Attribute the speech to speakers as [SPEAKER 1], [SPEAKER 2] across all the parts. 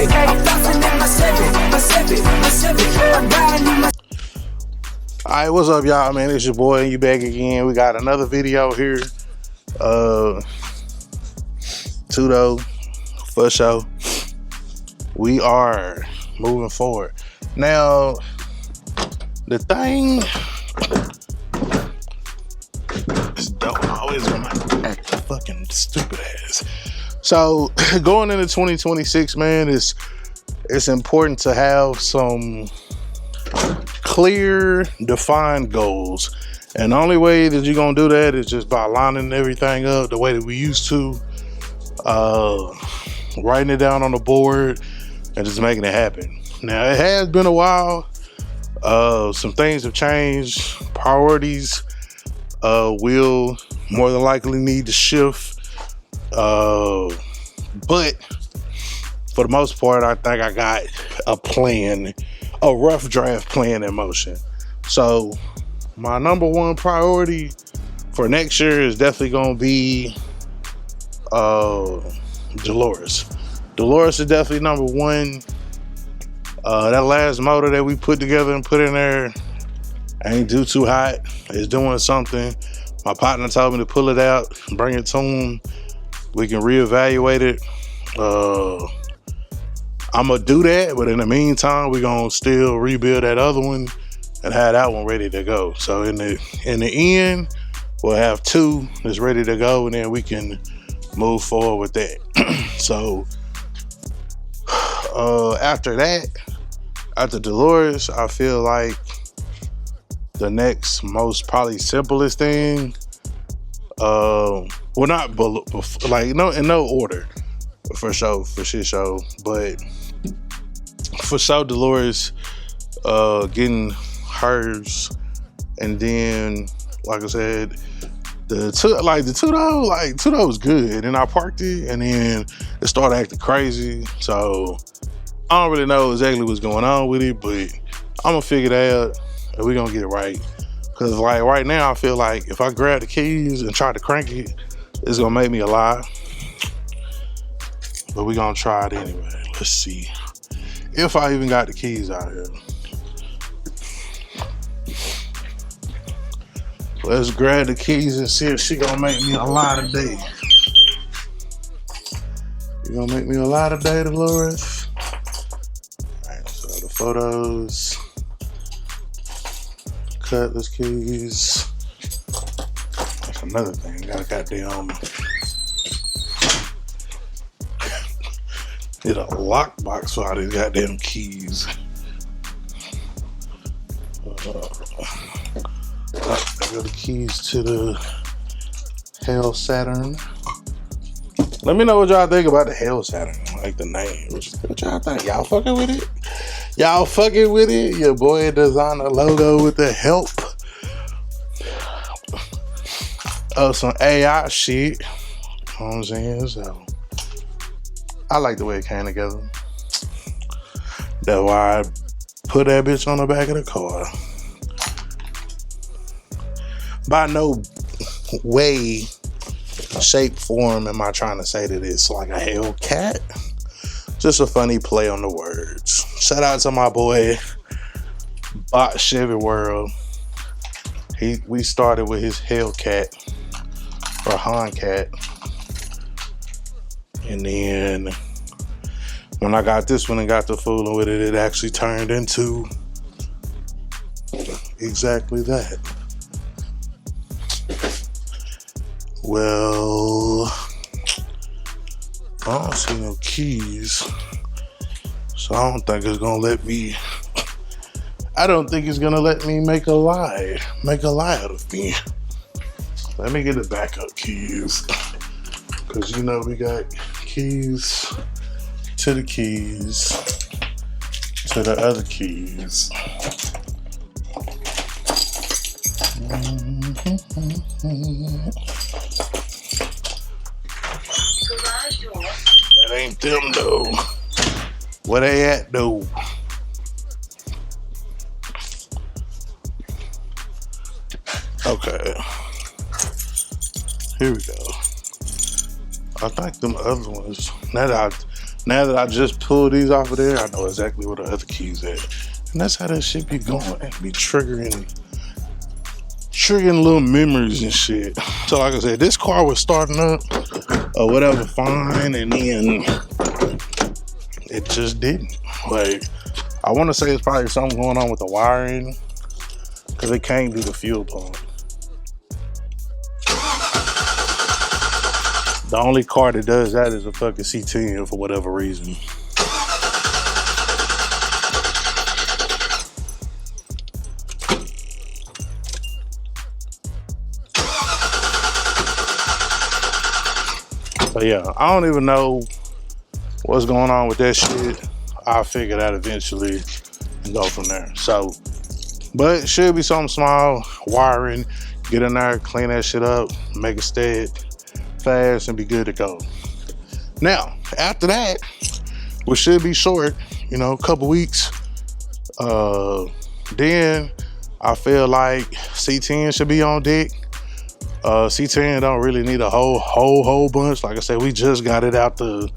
[SPEAKER 1] Alright, what's up, y'all, man? It's your boy, and you back again. We got another video here. Tudo, for sure. We are moving forward. Now, the thing is, don't always gonna act fucking stupid ass. So, going into 2026, man, it's important to have some clear, defined goals. And the only way that you're gonna do that is just by lining everything up the way that we used to, writing it down on the board and just making it happen. Now, it has been a while. Some things have changed. Priorities will more than likely need to shift. But for the most part, I think I got a plan, a rough draft plan in motion. So my number one priority for next year is definitely gonna be Dolores. Dolores is definitely number one. That last motor that we put together and put in there ain't too hot. It's doing something. My partner told me to pull it out, bring it to him. We can reevaluate it. I'm gonna do that, but in the meantime, we're gonna still rebuild that other one and have that one ready to go. So in the end, we'll have two that's ready to go, and then we can move forward with that. So after that, after Dolores, I feel like the next most probably simplest thing, well, not like in no order, for sure, but for sure, Dolores getting hers, and then like I said, the Tudo was good, and I parked it, and then it started acting crazy. So I don't really know exactly what's going on with it, but I'm gonna figure that out, and we're gonna get it right. Cause like right now, I feel like if I grab the keys and try to crank it, it's gonna make me a lie. But we're gonna try it anyway. Let's see if I even got the keys out here. Let's grab the keys and see if she gonna make me a lie today. You gonna make me a lie today, Dolores? Alright, so the photos, cutlass keys. That's another thing. Got a goddamn need a lockbox for all these goddamn keys. I got the keys to the Hell Saturn. Let me know what y'all think about the Hell Saturn, like the name. What y'all think? Y'all fucking with it? Y'all fucking with it? Your boy designed a logo with the help of some AI shit. You know what I'm saying? So I like the way it came together. That's why I put that bitch on the back of the car. By no way, shape, form am I trying to say that it's like a Hellcat. Just a funny play on the words. Shout out to my boy, Bot Chevy World. We started with his Hellcat or Honcat. And then when I got this one and got to fooling with it, it actually turned into exactly that. Well, I don't see no keys, so I don't think it's gonna let me. I don't think it's gonna let me make a lie out of me. Let me get the backup keys, cause you know we got keys to the keys to the other keys. That ain't them though. Where they at though? Okay. Here we go. I think them other ones. Now that Now that I just pulled these off of there, I know exactly where the other keys at. And that's how that shit be going. It be triggering little memories and shit. So like I said, this car was starting up or whatever fine, and then it just didn't. Like, I want to say it's probably something going on with the wiring, because it can't do the fuel pump. The only car that does that is a fucking C10 for whatever reason. But yeah, I don't even know what's going on with that shit. I'll figure that eventually and go from there. So, but it should be something small, wiring, get in there, clean that shit up, make it steady, fast, and be good to go. Now, after that, which should be short, you know, a couple weeks, then I feel like C10 should be on deck. C10 don't really need a whole bunch. Like I said, we just got it out the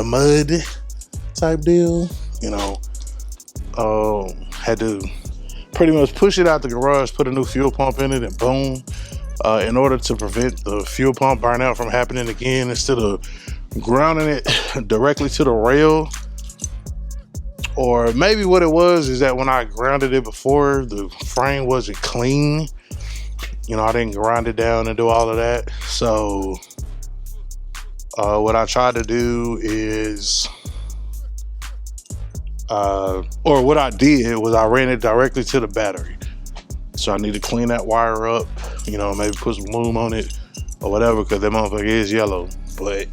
[SPEAKER 1] mud type deal, you know. Had to pretty much push it out the garage, put a new fuel pump in it, and boom. In order to prevent the fuel pump burnout from happening again, instead of grounding it directly to the rail, or maybe what it was is that when I grounded it before, the frame wasn't clean. You know, I didn't grind it down and do all of that. So what I tried to do is, or what I did was I ran it directly to the battery. So I need to clean that wire up, you know, maybe put some loom on it or whatever, because that motherfucker is yellow. But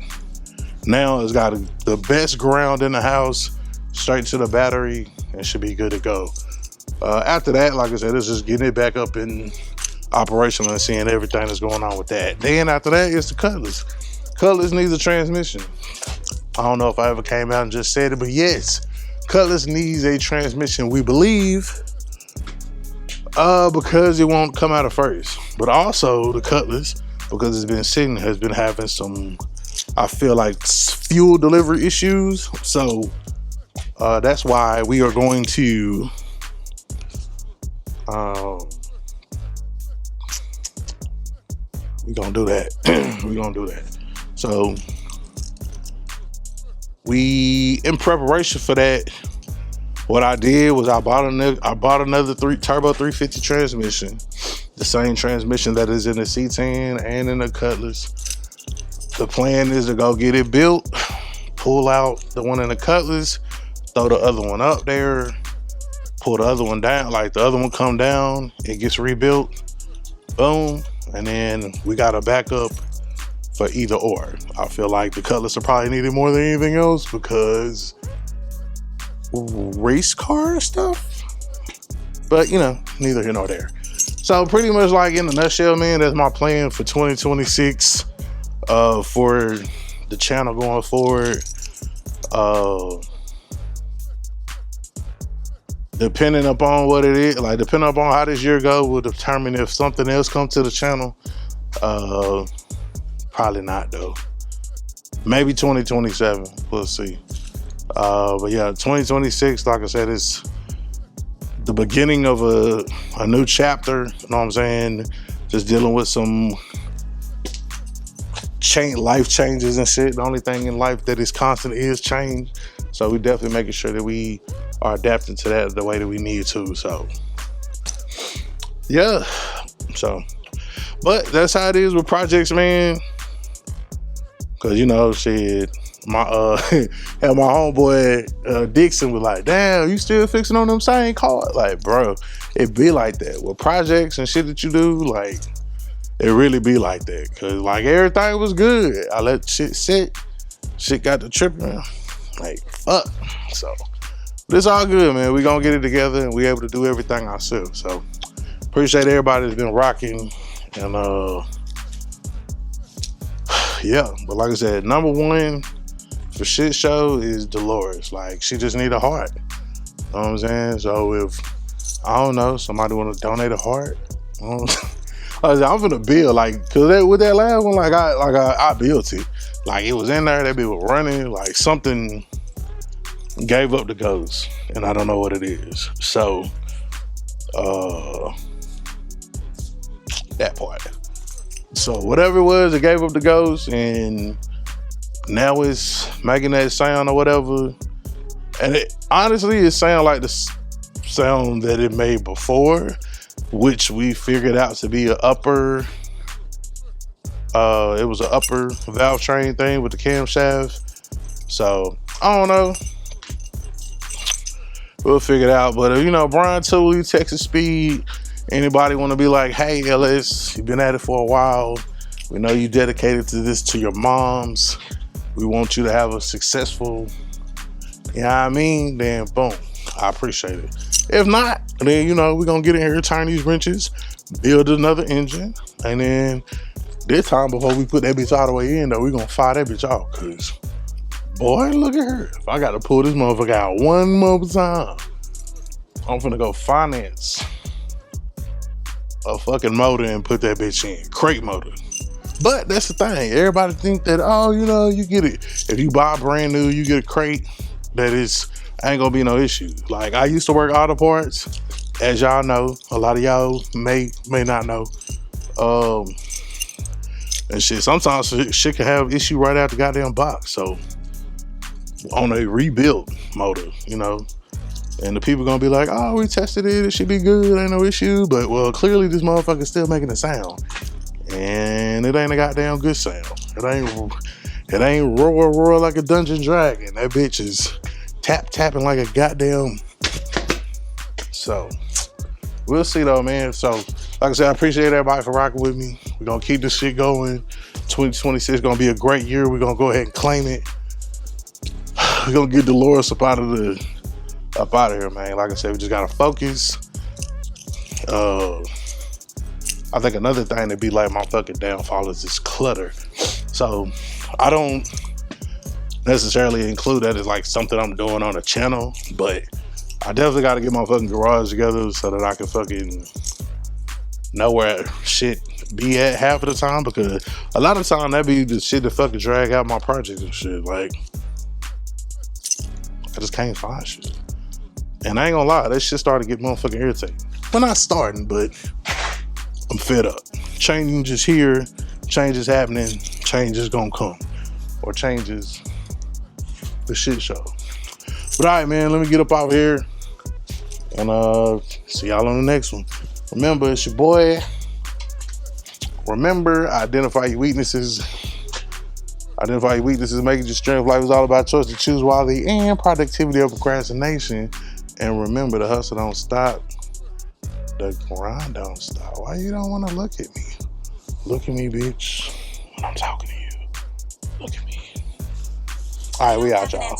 [SPEAKER 1] now it's got the best ground in the house, straight to the battery, and should be good to go. After that, like I said, it's just getting it back up in operational and seeing everything that's going on with that. Then after that, it's the Cutlass. Cutlass needs a transmission. I don't know if I ever came out and just said it, but yes, Cutlass needs a transmission, we believe, because it won't come out of first. But also the Cutlass, because it's been sitting, has been having some, I feel like, fuel delivery issues. So that's why we are going to we're gonna do that. We're gonna do that. So in preparation for that, what I did was I bought another turbo 350 transmission, the same transmission that is in the C10 and in the Cutlass. The plan is to go get it built, pull out the one in the Cutlass, throw the other one up there, pull the other one down, like the other one come down, it gets rebuilt, boom, and then we got a backup for either or. I feel like the Cutlass will probably need it more than anything else because race car stuff, but you know, neither here nor there. So pretty much, like, in a nutshell, man, that's my plan for 2026 for the channel going forward. Depending upon what it is, like depending upon how this year goes, will determine if something else comes to the channel. Probably not though. Maybe 2027, we'll see. But yeah, 2026, like I said, is the beginning of a new chapter. You know what I'm saying? Just dealing with some life changes and shit. The only thing in life that is constant is change. So we definitely making sure that we are adapting to that the way that we need to. So yeah. So, but that's how it is with projects, man. Cause you know, shit, my had my homeboy Dixon was like, damn, you still fixing on them same cars? Like, bro, it be like that with projects and shit that you do. Like, it really be like that. Cause like everything was good, I let shit sit, shit got to tripping, like fuck. So it's all good, man. We gonna get it together and we able to do everything ourselves. So appreciate everybody that's been rocking, and yeah. But like I said, number one for shit show is Dolores. Like, she just need a heart. You know what I'm saying? So if, I don't know, somebody want to donate a heart, I'm gonna build, like, cause with that last one, like I built it. Like it was in there, that bitch was running, like something gave up the ghost, and I don't know what it is. So that part. So whatever it was, it gave up the ghost, and now it's making that sound or whatever. And it honestly, it sounds like the sound that it made before, which we figured out to be an upper. It was an upper valve train thing with the camshaft. So I don't know. We'll figure it out. But you know, Brian Tooley, Texas Speed. Anybody want to be like, hey, Ellis, you've been at it for a while. We know you dedicated to this to your moms. We want you to have a successful, you know what I mean? Then boom, I appreciate it. If not, then you know, we're gonna get in here, turn these wrenches, build another engine, and then this time before we put that bitch all the way in though, we're gonna fire that bitch out. Cause boy, look at her. If I gotta pull this motherfucker out one more time, I'm finna go finance a fucking motor and put that bitch in. Crate motor. But that's the thing. Everybody think that, oh, you know, you get it. If you buy brand new, you get a crate, that is, ain't gonna be no issue. Like, I used to work auto parts, as y'all know. A lot of y'all may not know. And shit, sometimes shit can have issue right out the goddamn box. So, on a rebuilt motor, you know. And the people gonna be like, oh, we tested it, it should be good, ain't no issue. But, well, clearly this motherfucker's still making a sound. And it ain't a goddamn good sound. It ain't roar like a dungeon dragon. That bitch is tapping like a goddamn. So we'll see though, man. So like I said, I appreciate everybody for rocking with me. We're gonna keep this shit going. 2026 is gonna be a great year. We're gonna go ahead and claim it. We're gonna get Dolores up out of here, man. Like I said, we just gotta focus. I think another thing that be like my fucking downfall is this clutter. So I don't necessarily include that as like something I'm doing on a channel, but I definitely got to get my fucking garage together so that I can fucking know where shit be at half of the time, because a lot of time that be the shit that fucking drag out my projects and shit. Like, I just can't find shit. And I ain't gonna lie, that shit started to get motherfucking irritating. Well, not starting, but I'm fed up. Change is here, change is happening, change is gonna come. Or changes the shit show. But all right, man, let me get up out here and see y'all on the next one. Remember, it's your boy. Remember, identify your weaknesses. Identify your weaknesses, make it your strength. Life is all about choice to choose wisely and productivity over procrastination. And remember, the hustle don't stop. The grind don't stop. Why you don't want to look at me? Look at me, bitch. When I'm talking to you. Look at me. All right, we out, y'all.